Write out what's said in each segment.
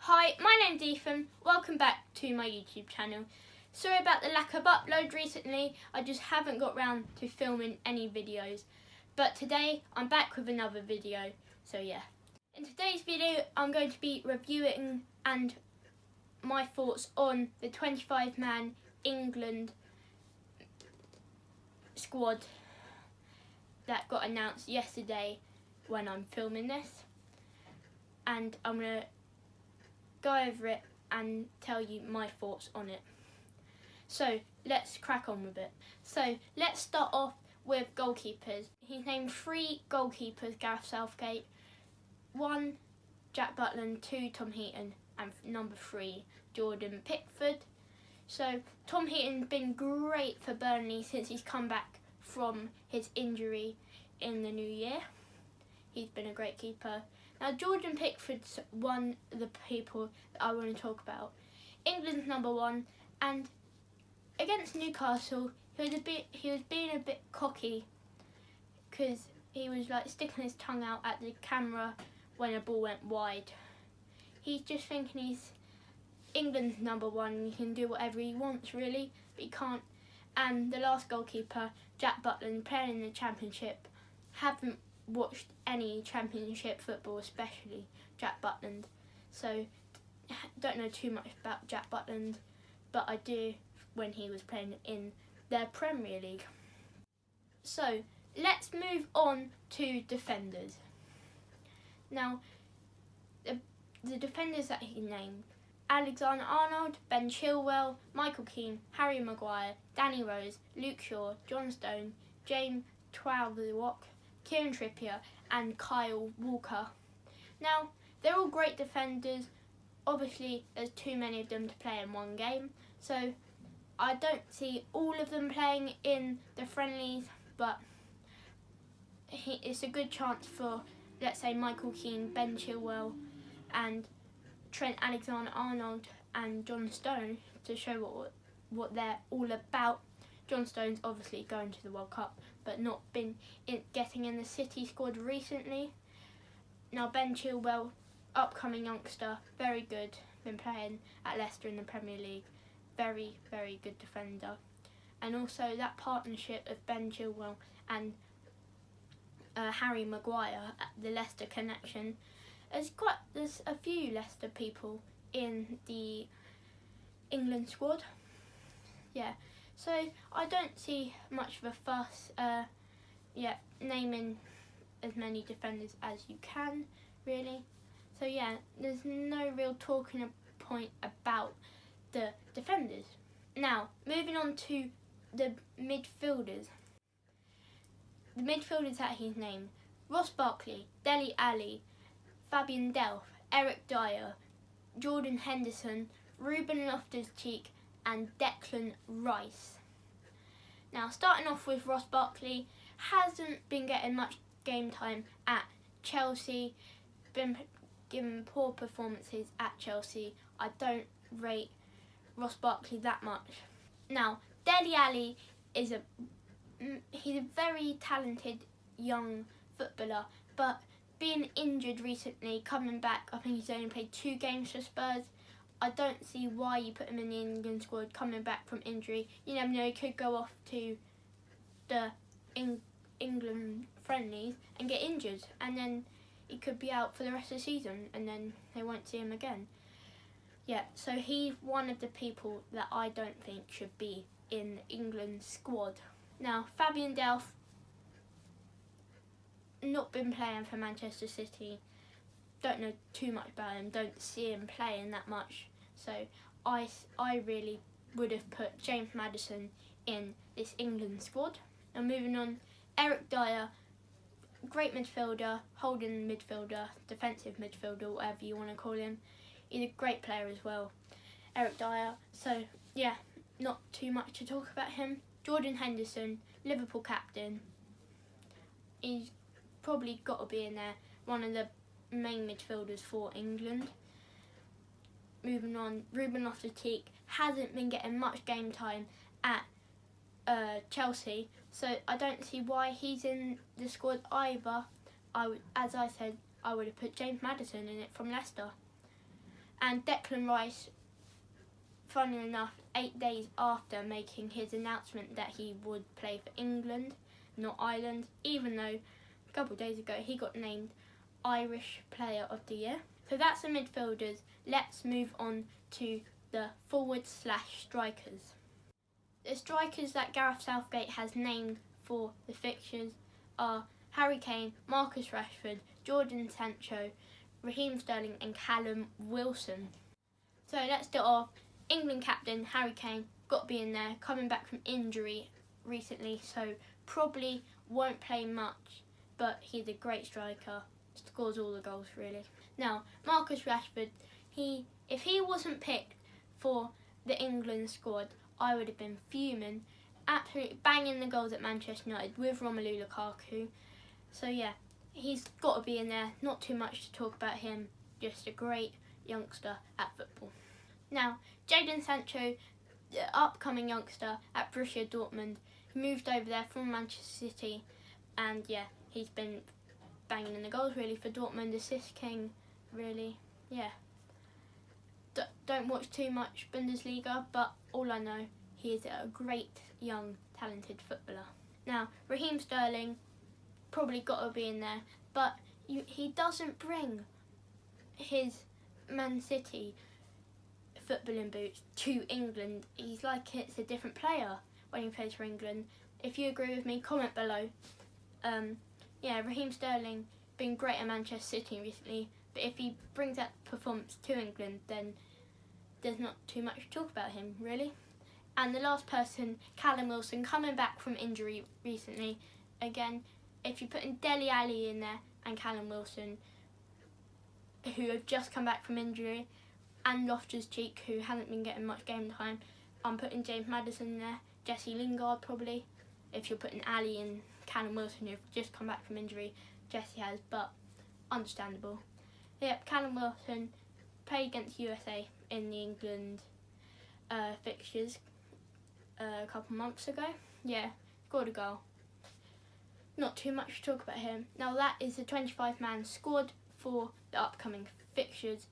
Hi, my name's Ethan. Welcome back to my YouTube channel. Sorry about the lack of upload recently. I just haven't got round to filming any videos. But today I'm back with another video. So yeah. In today's video I'm going to be reviewing and my thoughts on the 25-man England squad that got announced yesterday when I'm filming this. And I'm going to go over it and tell you my thoughts on it. So let's crack on with it. So let's start off with goalkeepers. He's named 3 goalkeepers, Gareth Southgate. 1, Jack Butland, 2, Tom Heaton, and number 3, Jordan Pickford. So Tom Heaton's been great for Burnley since he's come back from his injury in the new year. He's been a great keeper. Now Jordan Pickford's one of the people that I want to talk about. England's number 1, and against Newcastle he was being a bit cocky because he was like sticking his tongue out at the camera when a ball went wide. He's just thinking he's England's number 1, he can do whatever he wants really, but he can't. And the last goalkeeper, Jack Butland, playing in the Championship, haven't watched any Championship football, especially Jack Butland, so don't know too much about Jack Butland, but I do when he was playing in their Premier League. So let's move on to defenders. Now the defenders that he named: Alexander-Arnold, Ben Chilwell, Michael Keane, Harry Maguire, Danny Rose, Luke Shaw, John Stone, James Traoré, Kieran Trippier and Kyle Walker. Now, they're all great defenders. Obviously, there's too many of them to play in one game, so I don't see all of them playing in the friendlies, but it's a good chance for, let's say, Michael Keane, Ben Chilwell and Trent Alexander-Arnold and John Stone to show what they're all about. John Stone's obviously going to the World Cup, but not been getting in the City squad recently. Now Ben Chilwell, upcoming youngster, very good, been playing at Leicester in the Premier League, very, very good defender. And also that partnership of Ben Chilwell and Harry Maguire, the Leicester connection, there's a few Leicester people in the England squad. Yeah. So I don't see much of a fuss, naming as many defenders as you can, really. So yeah, there's no real talking point about the defenders. Now, moving on to the midfielders. The midfielders that he's named: Ross Barkley, Dele Alli, Fabian Delph, Eric Dyer, Jordan Henderson, Ruben Loftus-Cheek and Declan Rice. Now, starting off with Ross Barkley, hasn't been getting much game time at Chelsea, been given poor performances at Chelsea. I don't rate Ross Barkley that much. Now, Dele Alli he's a very talented young footballer, but being injured recently, coming back, I think he's only played 2 games for Spurs. I don't see why you put him in the England squad coming back from injury. You never know, he could go off to the England friendlies and get injured, and then he could be out for the rest of the season, and then they won't see him again. Yeah, so he's one of the people that I don't think should be in the England squad. Now, Fabian Delph, not been playing for Manchester City. Don't know too much about him, don't see him playing that much, so I really would have put James Maddison in this England squad. Now moving on, Eric Dyer, great midfielder, holding midfielder, defensive midfielder, whatever you want to call him. He's a great player as well, Eric Dyer, so yeah, not too much to talk about him. Jordan Henderson, Liverpool captain, he's probably got to be in there, one of the main midfielders for England. Moving on, Ruben Loftus-Cheek hasn't been getting much game time at Chelsea, so I don't see why he's in the squad either. As I said, I would have put James Maddison in it from Leicester. And Declan Rice, funnily enough, 8 days after making his announcement that he would play for England, not Ireland, even though a couple of days ago he got named Irish Player of the Year. So that's the midfielders. Let's move on to the forwards/strikers. The strikers that Gareth Southgate has named for the fixtures are Harry Kane, Marcus Rashford, Jadon Sancho, Raheem Sterling and Callum Wilson. So let's start off. England captain Harry Kane, got to be in there, coming back from injury recently, so probably won't play much, but he's a great striker, scores all the goals really. Now, Marcus Rashford, if he wasn't picked for the England squad, I would have been fuming, absolutely banging the goals at Manchester United with Romelu Lukaku. So yeah, he's got to be in there, not too much to talk about him, just a great youngster at football. Now, Jadon Sancho, the upcoming youngster at Borussia Dortmund, moved over there from Manchester City, and yeah, he's been banging in the goals really for Dortmund, assist king, really, yeah. Don't watch too much Bundesliga, but all I know, he is a great, young, talented footballer. Now, Raheem Sterling, probably got to be in there, but he doesn't bring his Man City footballing boots to England. He's like it's a different player when he plays for England. If you agree with me, comment below. Yeah, Raheem Sterling been great at Manchester City recently, but if he brings that performance to England, then there's not too much to talk about him really. And the last person, Callum Wilson, coming back from injury recently. Again, if you put in Dele Alli in there and Callum Wilson, who have just come back from injury, and Loftus-Cheek, who hasn't been getting much game time, I'm putting James Maddison in there, Jesse Lingard probably. If you're putting Ali and Callum Wilson, who've just come back from injury, Jesse has, but understandable. Yep, Callum Wilson played against USA in the England fixtures a couple months ago. Yeah, scored a goal. Not too much to talk about him. Now that is the 25-man squad for the upcoming fixtures.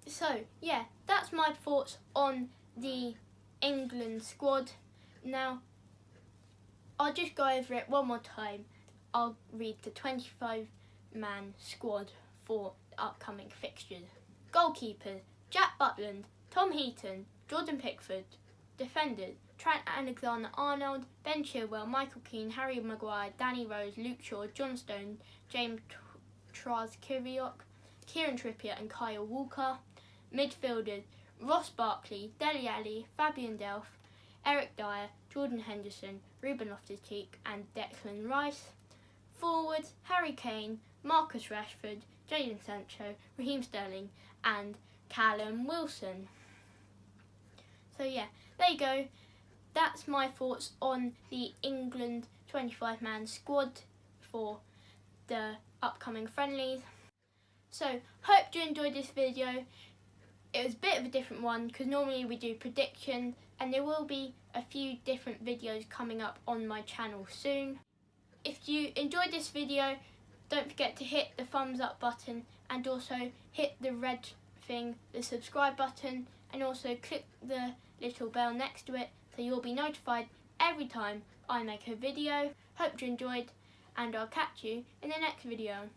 So yeah, that's my thoughts on the England squad. Now I'll just go over it one more time. I'll read the 25-man squad for the upcoming fixtures. Goalkeepers: Jack Butland, Tom Heaton, Jordan Pickford. Defenders: Trent Alexander-Arnold, Ben Chilwell, Michael Keane, Harry Maguire, Danny Rose, Luke Shaw, John Stone, James Trezor-Kieran Trippier and Kyle Walker. Midfielders: Ross Barkley, Dele Alli, Fabian Delph, Eric Dyer, Jordan Henderson, Ruben Loftus-Cheek and Declan Rice. Forwards: Harry Kane, Marcus Rashford, Jadon Sancho, Raheem Sterling and Callum Wilson. So yeah, there you go. That's my thoughts on the England 25-man squad for the upcoming friendlies. So, hope you enjoyed this video. It was a bit of a different one because normally we do predictions, and there will be a few different videos coming up on my channel soon. If you enjoyed this video, don't forget to hit the thumbs up button and also hit the red thing, the subscribe button, and also click the little bell next to it so you'll be notified every time I make a video. Hope you enjoyed, and I'll catch you in the next video.